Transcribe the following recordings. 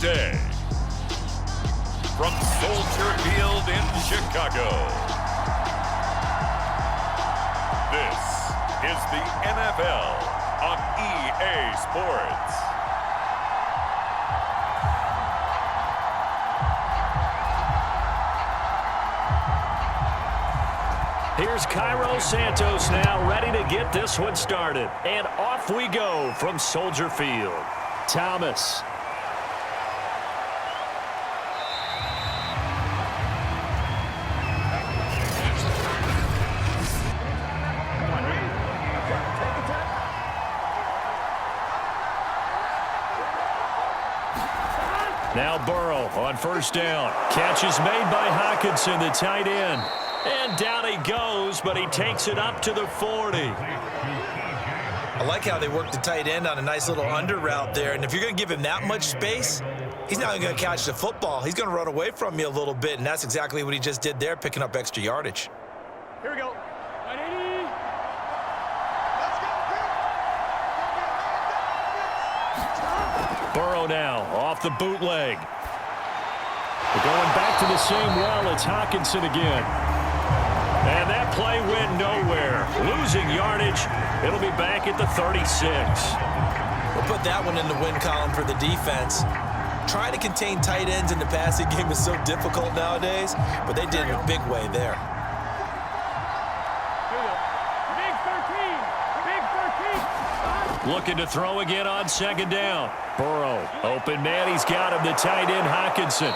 day. From Soldier Field in Chicago, this is the NFL on EA Sports. Here's Cairo Santos now, ready to get this one started. And off we go from Soldier Field. Thomas. Now Burrow on first down. Catch is made by Hockenson, the tight end. And down he goes, but he takes it up to the 40. I like how they work the tight end on a nice little under route there. And if you're going to give him that much space, he's not going to catch the football. He's going to run away from you a little bit, and that's exactly what he just did there, picking up extra yardage. Here we go. Burrow now off the bootleg. We're going back to the same well. It's Hockenson again. And that play went nowhere. Losing yardage. It'll be back at the 36. We'll put that one in the win column for the defense. Trying to contain tight ends in the passing game is so difficult nowadays, but they did it in a big way there. Looking to throw again on second down. Burrow, open man, he's got him, the tight end Hockenson.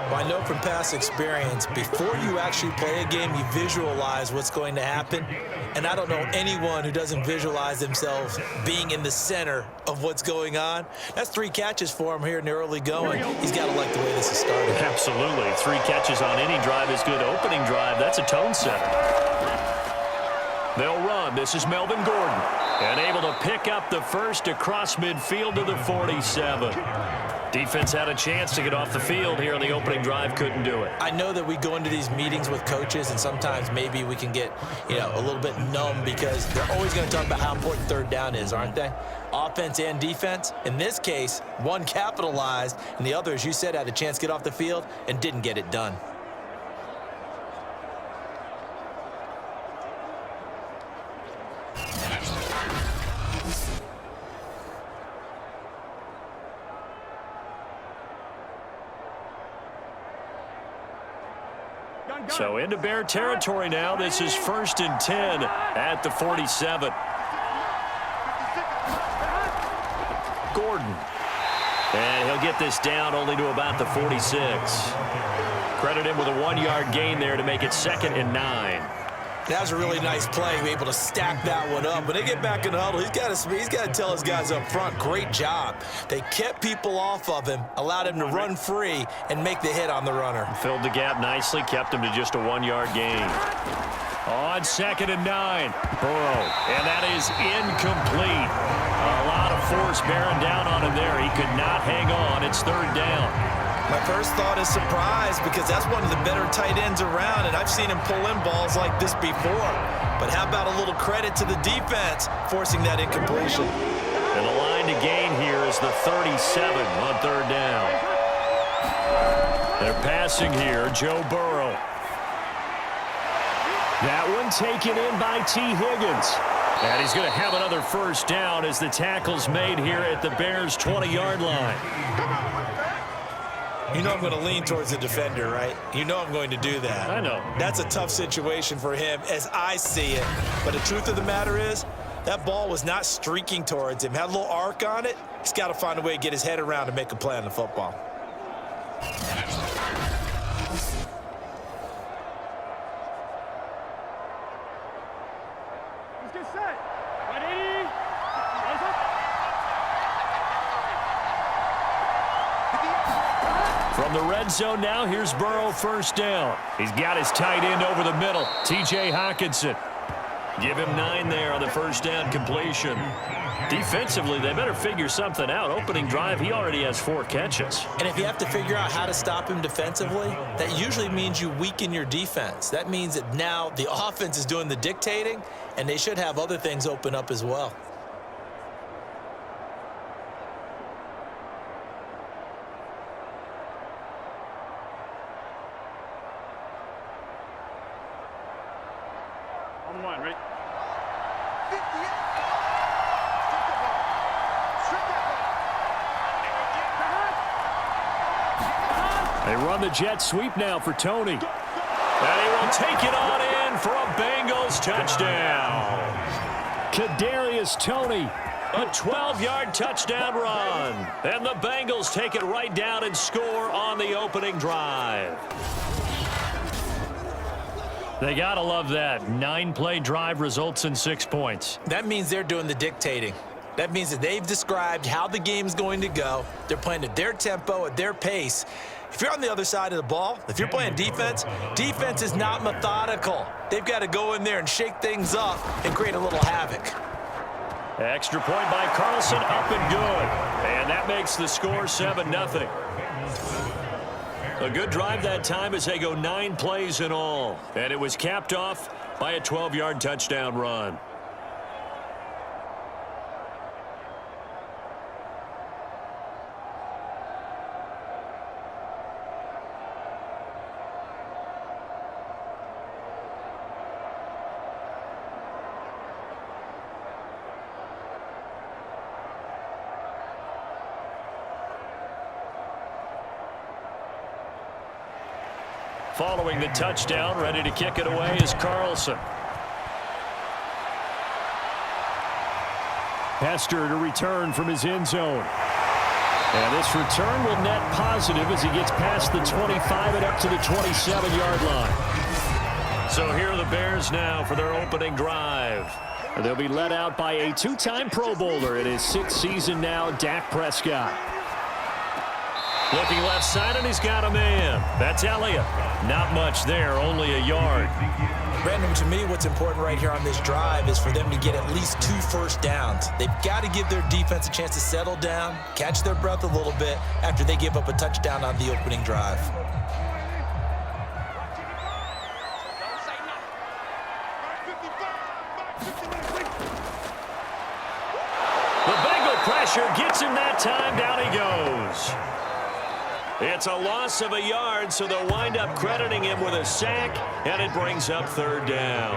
Well, I know from past experience, before you actually play a game, you visualize what's going to happen. And I don't know anyone who doesn't visualize themselves being in the center of what's going on. That's 3 catches for him here in the early going. He's got to like the way this is started. Absolutely. 3 catches on any drive is good. Opening drive, that's a tone setter. They'll run. This is Melvin Gordon. And able to pick up the first across midfield to the 47. Defense had a chance to get off the field here in the opening drive. Couldn't do it. I know that we go into these meetings with coaches, and sometimes maybe we can get, a little bit numb because they're always going to talk about how important third down is, aren't they? Offense and defense. In this case, one capitalized, and the other, as you said, had a chance to get off the field and didn't get it done. So into Bear territory now. This is 1st and 10 at the 47. Gordon. And he'll get this down only to about the 46. Credit him with a 1-yard gain there to make it 2nd and 9. That was a really nice play, able to stack that one up. When they get back in the huddle, he's got to tell his guys up front, great job. They kept people off of him, allowed him to run free and make the hit on the runner. Filled the gap nicely, kept him to just a 1-yard gain. On 2nd and 9, Burrow, and that is incomplete. A lot of force bearing down on him there. He could not hang on. It's 3rd down. My first thought is surprise because that's one of the better tight ends around, and I've seen him pull in balls like this before. But how about a little credit to the defense forcing that incompletion? And the line to gain here is the 37 on 3rd down. They're passing here, Joe Burrow. That one taken in by T. Higgins. And he's going to have another first down as the tackle's made here at the Bears' 20-yard line. You know I'm going to lean towards the defender, right? You know I'm going to do that. I know. That's a tough situation for him as I see it. But the truth of the matter is, that ball was not streaking towards him. Had a little arc on it. He's got to find a way to get his head around and make a play on the football. Let's get set. 180. From the red zone now, here's Burrow, first down. He's got his tight end over the middle, T.J. Hockenson. Give him 9 there on the first down completion. Defensively, they better figure something out. Opening drive, he already has 4 catches. And if you have to figure out how to stop him defensively, that usually means you weaken your defense. That means that now the offense is doing the dictating, and they should have other things open up as well. They run the jet sweep now for Tony. And he will take it on in for a Bengals touchdown. Kadarius Toney, a 12-yard touchdown run. And the Bengals take it right down and score on the opening drive. They got to love that. 9-play drive results in 6 points. That means they're doing the dictating. That means that they've described how the game's going to go. They're playing at their tempo, at their pace. If you're on the other side of the ball, if you're playing defense, defense is not methodical. They've got to go in there and shake things up and create a little havoc. Extra point by Carlson, up and good. And that makes the score 7-0. A good drive that time as they go 9 plays in all. And it was capped off by a 12-yard touchdown run. Following the touchdown, ready to kick it away is Carlson. Hester to return from his end zone. And this return will net positive as he gets past the 25 and up to the 27-yard line. So here are the Bears now for their opening drive. They'll be led out by a 2-time Pro Bowler in his 6th season now, Dak Prescott. Looking left side, and he's got a man. That's Elliott. Not much there, only a yard. Brandon, to me, what's important right here on this drive is for them to get at least 2 first downs. They've got to give their defense a chance to settle down, catch their breath a little bit after they give up a touchdown on the opening drive. The Bengal pressure gets him that time. Down he goes. It's a loss of a yard, so they'll wind up crediting him with a sack, and it brings up 3rd down.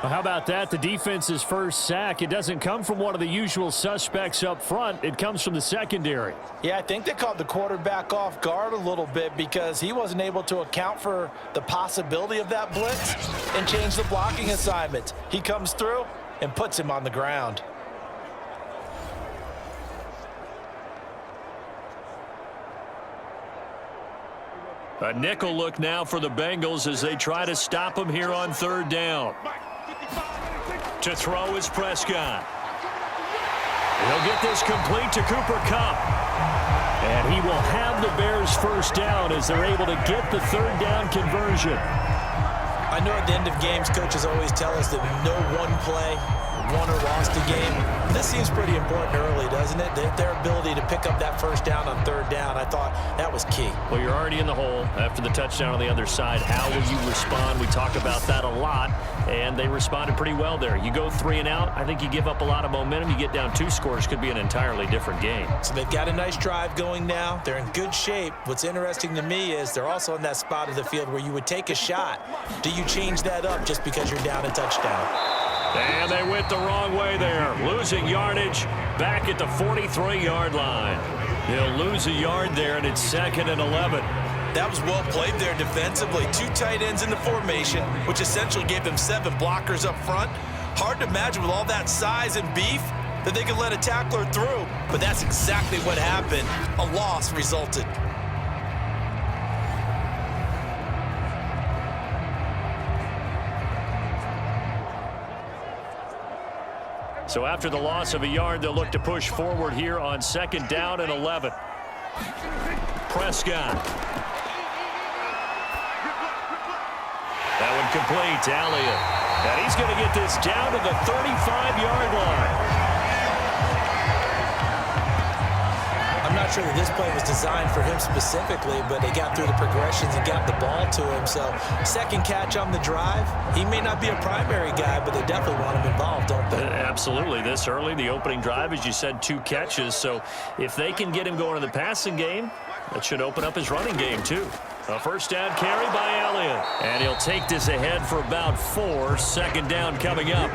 Well, how about that? The defense's first sack. It doesn't come from one of the usual suspects up front. It comes from the secondary. Yeah, I think they caught the quarterback off guard a little bit because he wasn't able to account for the possibility of that blitz and change the blocking assignment. He comes through and puts him on the ground. A nickel look now for the Bengals as they try to stop him here on 3rd down. To throw is Prescott. He'll get this complete to Cooper Kupp. And he will have the Bears first down as they're able to get the 3rd down conversion. I know at the end of games, coaches always tell us that no one play won or lost a game. This seems pretty important early, doesn't it? Their ability to pick up that first down on 3rd down, I thought that was key. Well, you're already in the hole after the touchdown on the other side. How will you respond? We talk about that a lot, and they responded pretty well there. You go 3 and out, I think you give up a lot of momentum. You get down 2 scores, could be an entirely different game. So they've got a nice drive going now. They're in good shape. What's interesting to me is they're also in that spot of the field where you would take a shot. Do you change that up just because you're down a touchdown? And they went the wrong way there. Losing yardage back at the 43-yard line. He'll lose a yard there, and it's 2nd and 11. That was well played there defensively. 2 tight ends in the formation, which essentially gave them 7 blockers up front. Hard to imagine with all that size and beef that they could let a tackler through. But that's exactly what happened. A loss resulted. So after the loss of a yard, they'll look to push forward here on 2nd down and 11. Prescott. That one complete to Elliott. And he's going to get this down to the 35-yard line. I'm not sure that this play was designed for him specifically, but they got through the progressions and got the ball to him. So 2nd catch on the drive. He may not be a primary guy, but they definitely want him involved, don't they? Absolutely. This early, the opening drive, as you said, 2 catches. So if they can get him going in the passing game, that should open up his running game too. A first down carry by Elliott. And he'll take this ahead for about 4. 2nd down coming up.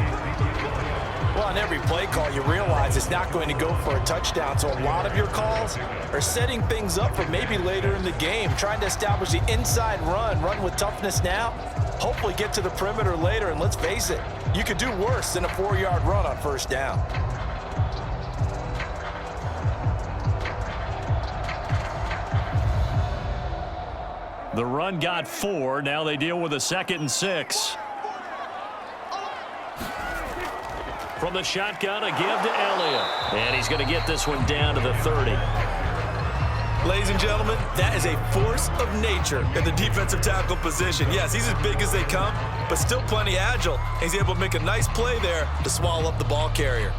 Well, on every play call, you realize it's not going to go for a touchdown. So a lot of your calls are setting things up for maybe later in the game, trying to establish the inside run with toughness now, hopefully get to the perimeter later. And let's face it, you could do worse than a 4-yard run on first down. The run got 4. Now they deal with a 2nd and 6. From the shotgun, a give to Elliott. And he's going to get this one down to the 30. Ladies and gentlemen, that is a force of nature in the defensive tackle position. Yes, he's as big as they come, but still plenty agile. He's able to make a nice play there to swallow up the ball carrier.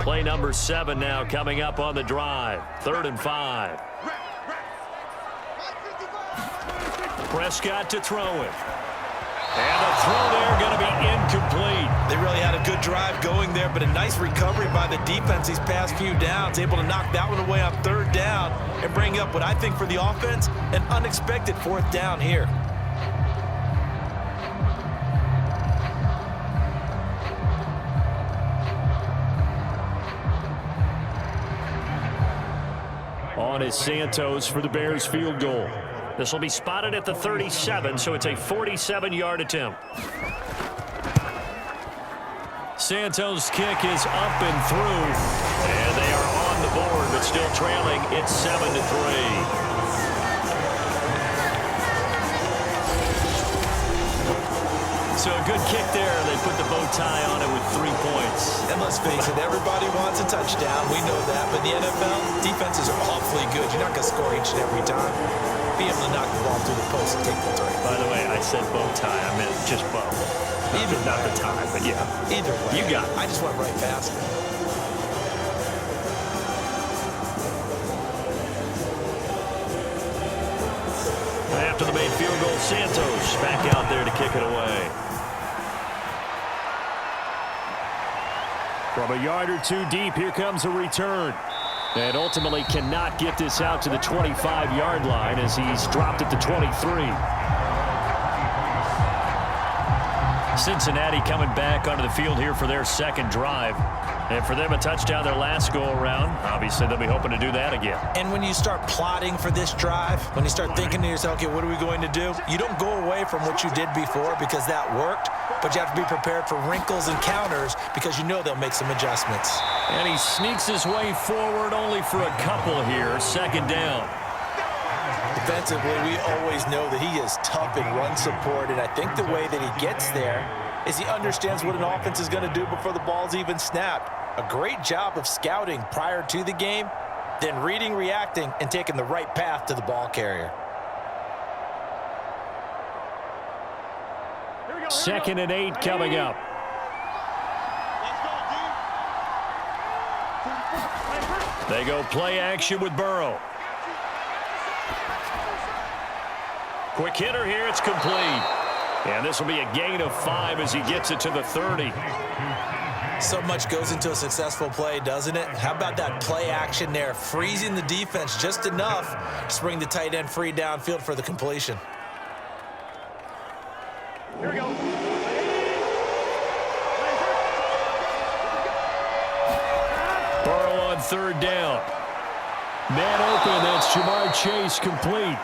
Play number 7 now coming up on the drive. 3rd and 5. Prescott to throw it. And the throw there going to be incomplete. They really had a good drive going there, but a nice recovery by the defense these past few downs, able to knock that one away on 3rd down and bring up what I think for the offense, an unexpected 4th down here. On is Santos for the Bears field goal. This will be spotted at the 37, so it's a 47-yard attempt. Santos' kick is up and through, and they are on the board, but still trailing. It's 7-3. So a good kick there. They put the bow tie on it with 3 points. And let's face it, everybody wants a touchdown. We know that. But in the NFL, defenses are awfully good. You're not going to score each and every time. Be able to knock the ball through the post and take the 3. By the way, I said bow tie. I meant just bow. Not the tie, but yeah. Either way. You got it. I just went right past it. After the made field goal, Santos back out there to kick it away. From a yard or 2 deep, here comes a return. And ultimately cannot get this out to the 25-yard line as he's dropped at the 23. Cincinnati coming back onto the field here for their 2nd drive. And for them, a touchdown their last go-around. Obviously, they'll be hoping to do that again. And when you start plotting for this drive, when you start thinking to yourself, okay, what are we going to do? You don't go away from what you did before because that worked, but you have to be prepared for wrinkles and counters because you know they'll make some adjustments. And he sneaks his way forward only for a couple here. 2nd down. Defensively, we always know that he is tough in run support, and I think the way that he gets there is he understands what an offense is going to do before the ball's even snapped. A great job of scouting prior to the game, then reading, reacting, and taking the right path to the ball carrier. 2nd and 8 coming up. They go play action with Burrow. Quick hitter here, it's complete. And this will be a gain of 5 as he gets it to the 30. So much goes into a successful play, doesn't it? How about that play action there, freezing the defense just enough to bring the tight end free downfield for the completion. Here we go. Burrow on 3rd down. Man open, that's Jamar Chase complete.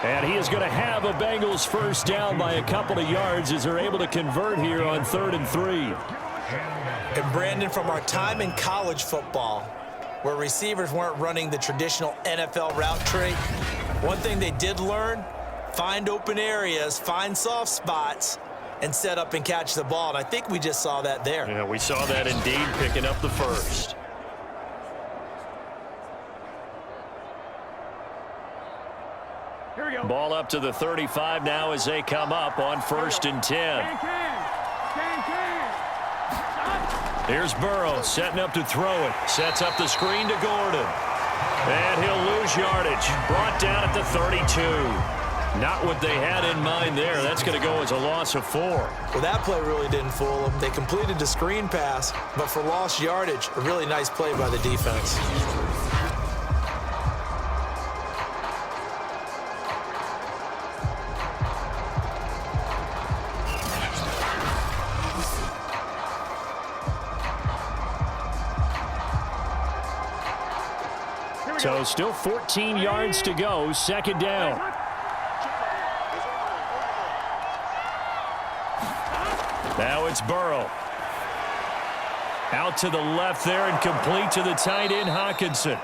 And he is going to have a Bengals 1st down by a couple of yards as they're able to convert here on 3rd and 3. And Brandon, from our time in college football, where receivers weren't running the traditional NFL route tree, one thing they did learn, find open areas, find soft spots, and set up and catch the ball. And I think we just saw that there. Yeah, we saw that indeed, picking up the 1st. Here we go. Ball up to the 35 now as they come up on 1st and 10. Here's Burrow setting up to throw it. Sets up the screen to Gordon. And he'll lose yardage. Brought down at the 32. Not what they had in mind there. That's going to go as a loss of 4. Well, that play really didn't fool them. They completed the screen pass, but for lost yardage, a really nice play by the defense. So still 14 yards to go, second down. Now it's Burrow. Out to the left there and complete to the tight end, Hockenson.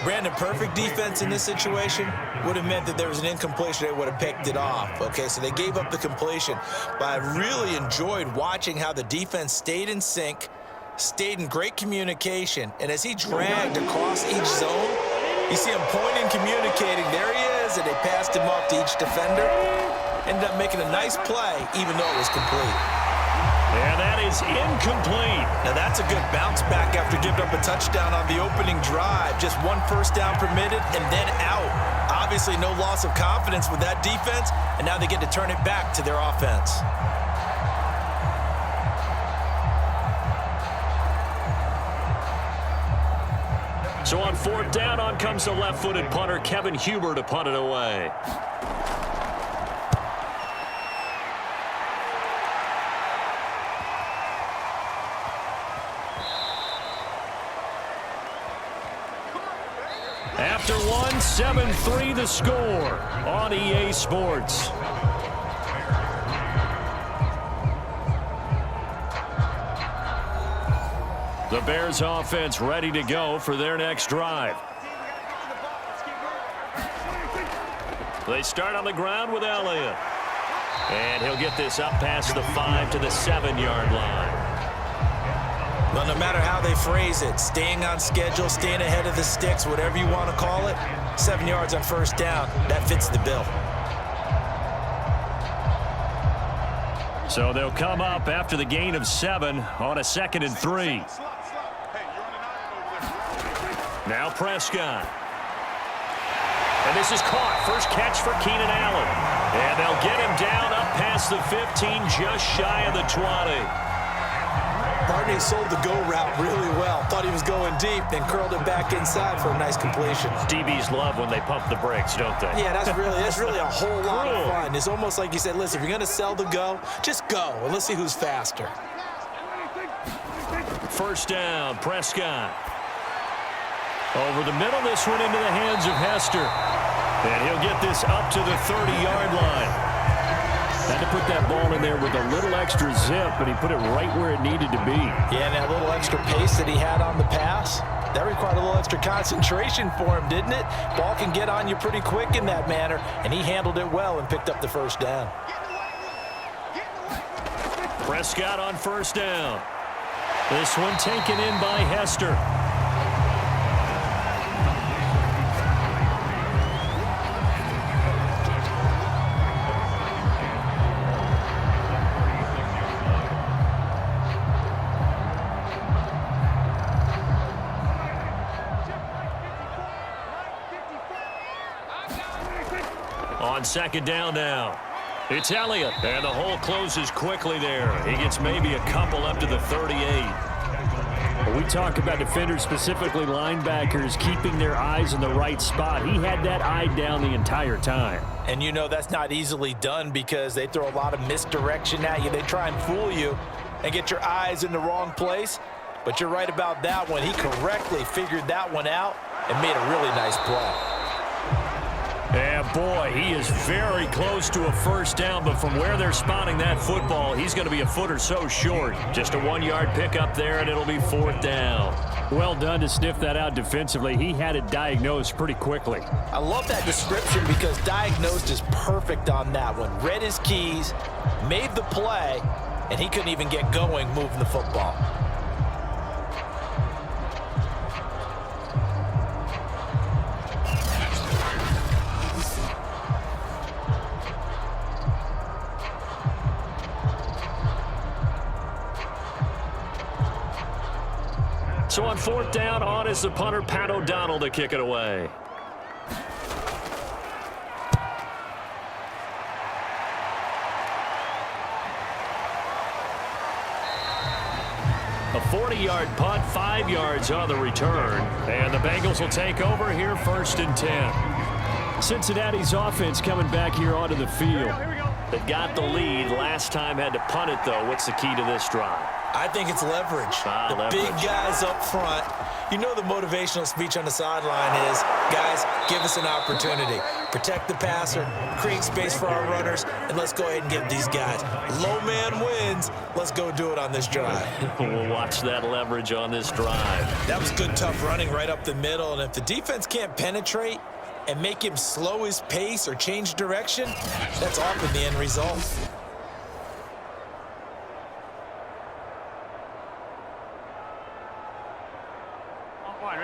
Brandon, perfect defense in this situation would have meant that there was an incompletion. They would have picked it off. Okay, so they gave up the completion. But I really enjoyed watching how the defense stayed in sync, stayed in great communication. And as he dragged across each zone, you see him pointing, communicating. There he is, and they passed him off to each defender. Ended up making a nice play, even though it was complete. And that is incomplete. Now that's a good bounce back after giving up a touchdown on the opening drive. Just one first down permitted and then out. Obviously no loss of confidence with that defense, and now they get to turn it back to their offense. So on fourth down, on comes the left-footed punter, Kevin Huber, to punt it away. After one, 7-3 the score on EA Sports. The Bears offense ready to go for their next drive. They start on the ground with Elliott. And he'll get this up past the 5 to the 7-yard line. Well, no matter how they phrase it, staying on schedule, staying ahead of the sticks, whatever you want to call it, 7 yards on first down, that fits the bill. So they'll come up after the gain of 7 on a 2nd and 3. Now Prescott. And this is caught. First catch for Keenan Allen. And they'll get him down up past the 15, just shy of the 20. Barney sold the go route really well. Thought he was going deep, then curled it back inside for a nice completion. DBs love when they pump the brakes, don't they? Yeah, that's really a whole lot of fun. It's almost like you said, listen, if you're going to sell the go, just go, and let's see who's faster. First down, Prescott. Over the middle, this one into the hands of Hester. And he'll get this up to the 30-yard line. Had to put that ball in there with a little extra zip, but he put it right where it needed to be. Yeah, and that little extra pace that he had on the pass, that required a little extra concentration for him, didn't it? Ball can get on you pretty quick in that manner, and he handled it well and picked up the first down. Prescott on first down. This one taken in by Hester. On second down now. It's Elliott, and the hole closes quickly there. He gets maybe a couple up to the 38. We talk about defenders, specifically linebackers, keeping their eyes in the right spot. He had that eye down the entire time. And you know that's not easily done because they throw a lot of misdirection at you. They try and fool you and get your eyes in the wrong place. But you're right about that one. He correctly figured that one out and made a really nice play. And boy, he is very close to a first down, but from where they're spotting that football, he's going to be a foot or so short. Just a 1-yard pickup there, and it'll be fourth down. Well done to sniff that out defensively. He had it diagnosed pretty quickly. I love that description because diagnosed is perfect on that one. Read his keys, made the play, and he couldn't even get going moving the football. So on fourth down, on is the punter, Pat O'Donnell, to kick it away. A 40-yard punt, 5 yards on the return. And the Bengals will take over here, 1st and 10. Cincinnati's offense coming back here onto the field. They've got the lead. Last time had to punt it, though. What's the key to this drive? I think it's leverage. The big guys up front. You know the motivational speech on the sideline is, guys, give us an opportunity. Protect the passer, create space for our runners, and let's go ahead and get these guys. Low man wins. Let's go do it on this drive. We'll watch that leverage on this drive. That was good, tough running right up the middle, and if the defense can't penetrate and make him slow his pace or change direction, that's often the end result.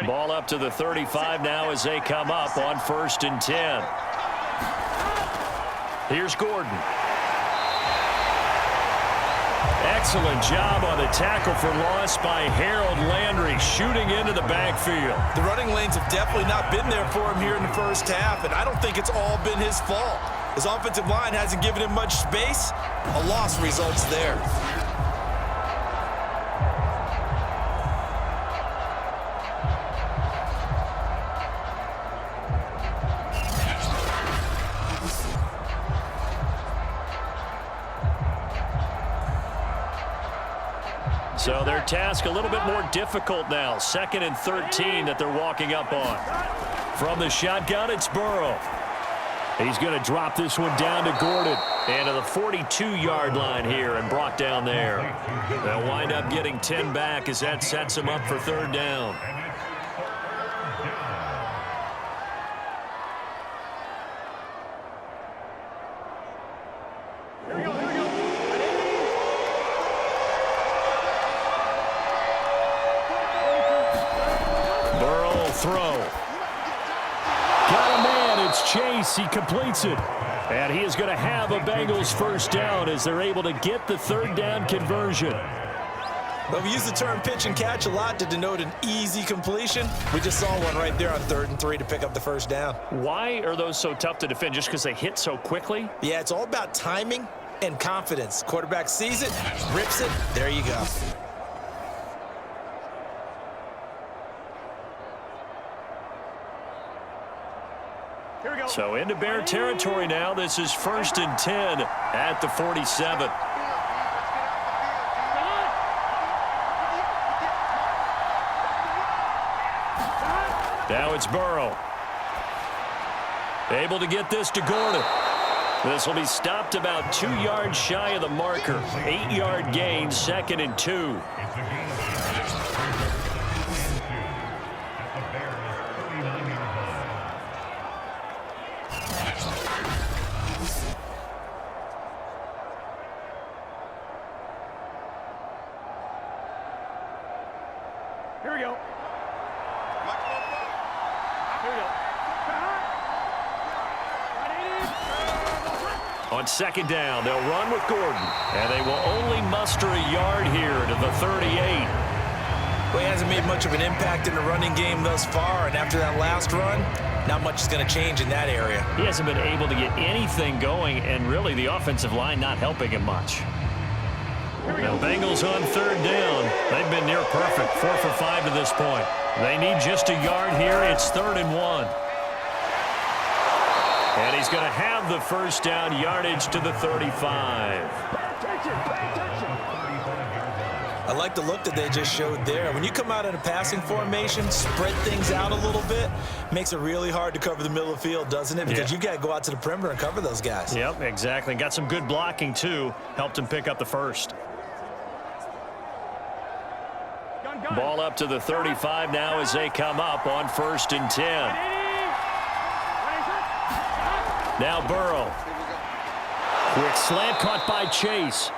Ball up to the 35 now as they come up on 1st and 10. Here's Gordon. Excellent job on the tackle for loss by Harold Landry, shooting into the backfield. The running lanes have definitely not been there for him here in the first half, and I don't think it's all been his fault. His offensive line hasn't given him much space. A loss results there. So their task a little bit more difficult now. 2nd and 13 that they're walking up on. From the shotgun, it's Burrow. He's going to drop this one down to Gordon. And to the 42-yard line here and brought down there. They'll wind up getting 10 back as that sets them up for 3rd down. Throw. Got a man. It's Chase. He completes it. And he is going to have a Bengals 1st down as they're able to get the 3rd down conversion. Well, we use the term pitch and catch a lot to denote an easy completion. We just saw one right there on 3rd and 3 to pick up the 1st down. Why are those so tough to defend? Just because they hit so quickly? Yeah, it's all about timing and confidence. Quarterback sees it, rips it, there you go. So into Bear territory now. This is 1st and 10 at the 47. Now it's Burrow. Able to get this to Gordon. This will be stopped about 2 yards shy of the marker. 8-yard gain, 2nd and 2. Here we go. Here we go. On 2nd down, they'll run with Gordon. And they will only muster a yard here to the 38. Well, he hasn't made much of an impact in the running game thus far, and after that last run, not much is going to change in that area. He hasn't been able to get anything going, and really the offensive line not helping him much. The Bengals on 3rd down. They've been near perfect, 4 for 5 to this point. They need just a yard here. It's 3rd and 1. And he's going to have the 1st down, yardage to the 35. I like the look that they just showed there. When you come out in a passing formation, spread things out a little bit, makes it really hard to cover the middle of the field, doesn't it? Because you got to go out to the perimeter and cover those guys. Yep, exactly. Got some good blocking, too. Helped him pick up the 1st. Ball up to the 35 now as they come up on 1st and 10. Now Burrow. Quick slant caught by Chase.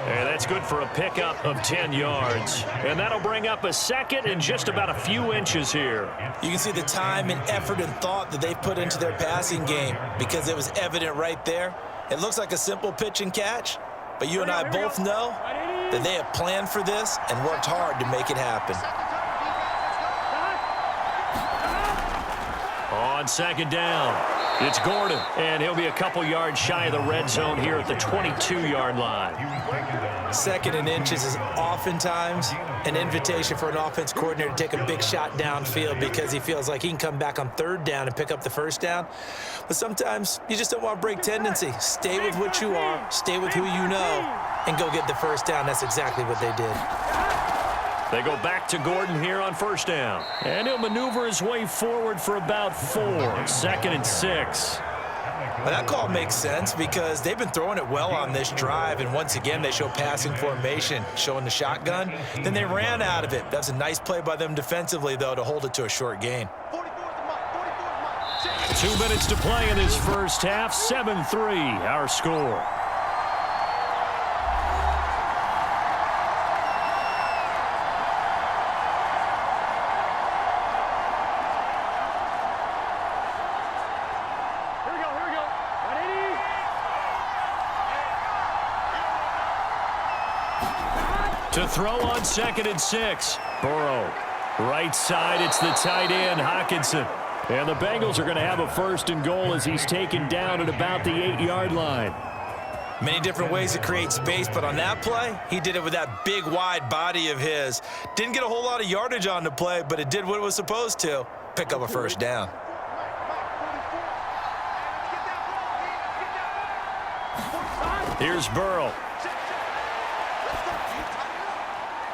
And that's good for a pickup of 10 yards. And that'll bring up a 2nd and just about a few inches here. You can see the time and effort and thought that they put into their passing game because it was evident right there. It looks like a simple pitch and catch, but you and I both know that they have planned for this and worked hard to make it happen. On 2nd down. It's Gordon, and he'll be a couple yards shy of the red zone here at the 22-yard line. 2nd and inches is oftentimes an invitation for an offense coordinator to take a big shot downfield because he feels like he can come back on 3rd down and pick up the 1st down. But sometimes you just don't want to break tendency. Stay with what you are, stay with who you know, and go get the 1st down. That's exactly what they did. They go back to Gordon here on 1st down. And he'll maneuver his way forward for about 4. 2nd and 6. Well, that call makes sense because they've been throwing it well on this drive, and once again they show passing formation, showing the shotgun. Then they ran out of it. That's a nice play by them defensively, though, to hold it to a short gain. 2 minutes to play in this first half. 7-3, our score. To throw on 2nd and 6. Burrow. Right side, it's the tight end, Hockenson. And the Bengals are going to have a 1st and goal as he's taken down at about the 8-yard line. Many different ways to create space, but on that play, he did it with that big, wide body of his. Didn't get a whole lot of yardage on the play, but it did what it was supposed to. Pick up a 1st down. Here's Burrow.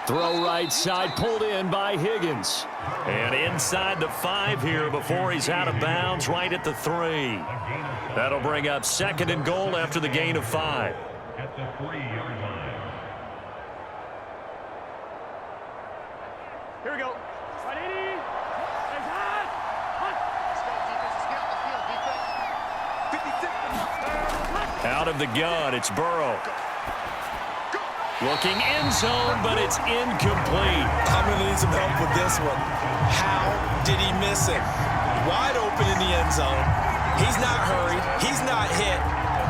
Throw right side, pulled in by Higgins. And inside the 5 here before he's out of bounds, right at the 3. That'll bring up 2nd and goal after the gain of 5. At the 3-yard line. Here we go. Right, 80. Nice hot. Hot. Out of the gun, it's Burrow. Looking end zone, but it's incomplete. I'm going to need some help with this one. How did he miss it? Wide open in the end zone. He's not hurried. He's not hit.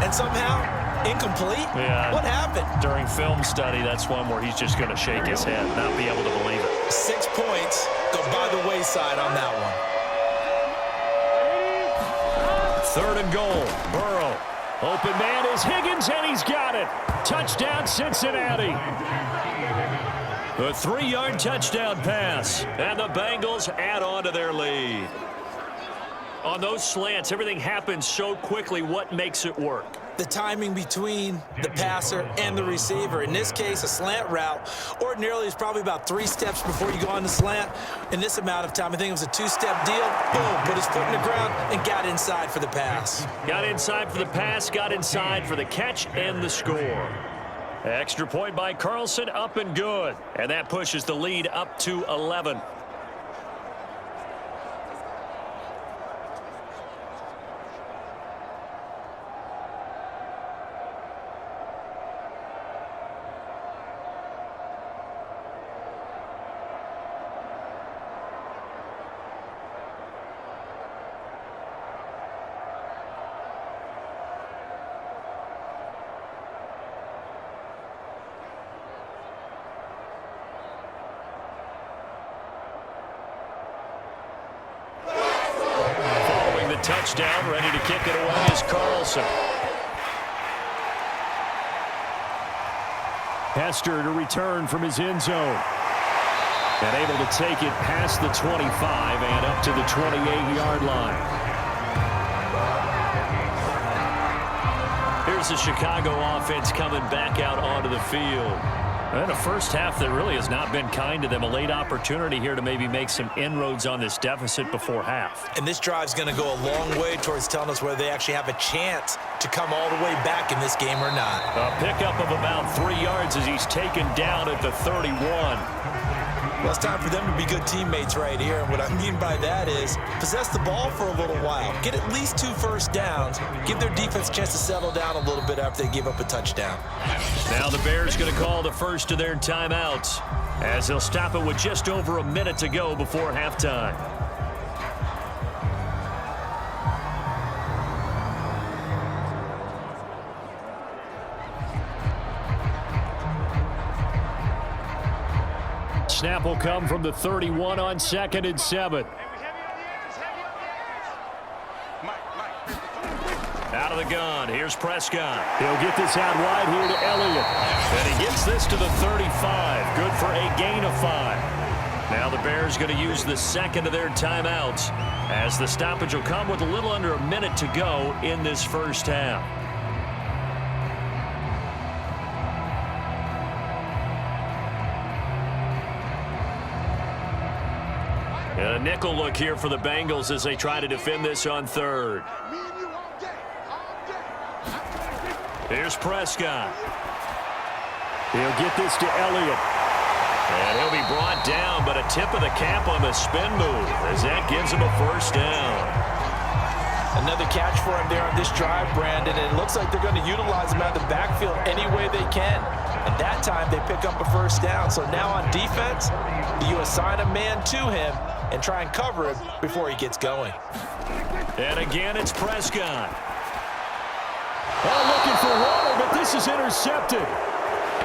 And somehow, incomplete? Yeah. What happened? During film study, that's one where he's just going to shake his head, not be able to believe it. 6 points go by the wayside on that one. 3rd and goal. Burrow. Open man is Higgins, and he's got it. Touchdown, Cincinnati. The 3-yard touchdown pass, and the Bengals add on to their lead. On those slants, everything happens so quickly. What makes it work? The timing between the passer and the receiver. In this case, a slant route ordinarily is probably about 3 steps before you go on the slant. In this amount of time, I think it was a 2-step deal. Boom, put his foot in the ground and got inside for the pass. Got inside for the pass, got inside for the catch and the score. Extra point by Carlson, up and good. And that pushes the lead up to 11. Touchdown, ready to kick it away is Carlson. Hester to return from his end zone. And able to take it past the 25 and up to the 28-yard line. Here's the Chicago offense coming back out onto the field. And a first half that really has not been kind to them. A late opportunity here to maybe make some inroads on this deficit before half. And this drive's going to go a long way towards telling us whether they actually have a chance to come all the way back in this game or not. A pickup of about 3 yards as he's taken down at the 31. Well, it's time for them to be good teammates right here. And what I mean by that is possess the ball for a little while. Get at least 2 first downs. Give their defense a chance to settle down a little bit after they give up a touchdown. Now the Bears going to call the first of their timeouts as they'll stop it with just over a minute to go before halftime. Snap will come from the 31 on 2nd and 7. Mike, Out of the gun, here's Prescott. He'll get this out wide here to Elliott. And he gets this to the 35. Good for a gain of 5. Now the Bears going to use the second of their timeouts as the stoppage will come with a little under a minute to go in this first half. And a nickel look here for the Bengals as they try to defend this on third. Here's Prescott. He'll get this to Elliott. And he'll be brought down, but a tip of the cap on the spin move as that gives him a first down. Another catch for him there on this drive, Brandon, and it looks like they're going to utilize him out of the backfield any way they can. And that time they pick up a first down. So now on defense, you assign a man to him and try and cover him before he gets going. And again, it's Prescott. Oh, looking for water, but this is intercepted.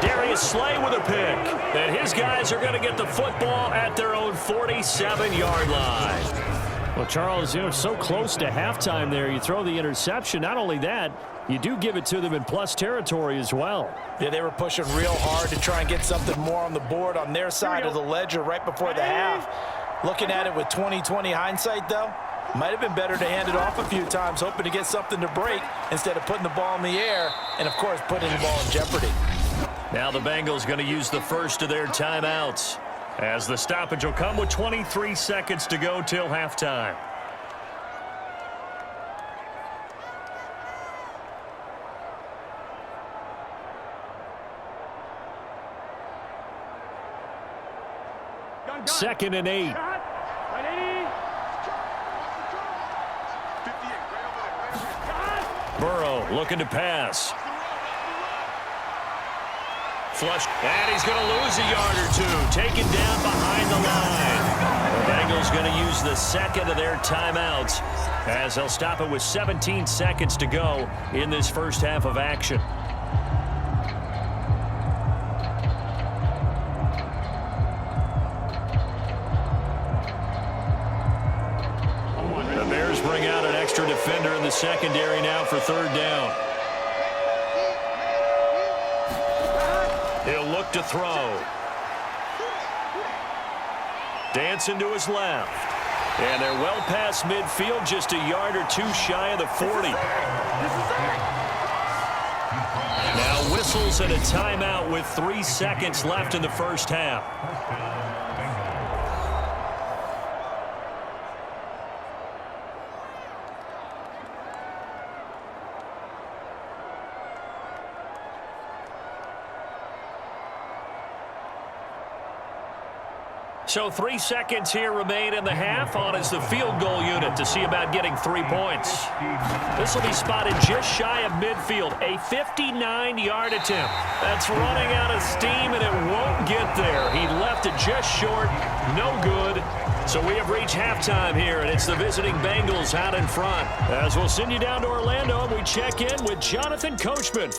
Darius Slay with a pick. And his guys are going to get the football at their own 47-yard line. Well, Charles, so close to halftime there. You throw the interception. Not only that, you do give it to them in plus territory as well. Yeah, they were pushing real hard to try and get something more on the board on their side of the ledger right before the half. Looking at it with 20/20 hindsight, though, might have been better to hand it off a few times, hoping to get something to break instead of putting the ball in the air and, of course, putting the ball in jeopardy. Now the Bengals going to use the first of their timeouts as the stoppage will come with 23 seconds to go till halftime. Second and 8. Burrow looking to pass. Flush, and he's going to lose a yard or two. Taken down behind the line. The Bengals going to use the second of their timeouts as they'll stop it with 17 seconds to go in this first half of action. The Bears bring out an extra defender in the secondary now for third down. He'll look to throw. Dancing to his left. And they're well past midfield, just a yard or two shy of the 40. Now whistles and a timeout with 3 seconds left in the first half. So 3 seconds here remain in the half. On is the field goal unit to see about getting 3 points. This will be spotted just shy of midfield. A 59-yard attempt. That's running out of steam, and it won't get there. He left it just short. No good. So we have reached halftime here, and it's the visiting Bengals out in front. As we'll send you down to Orlando, and we check in with Jonathan Coachman.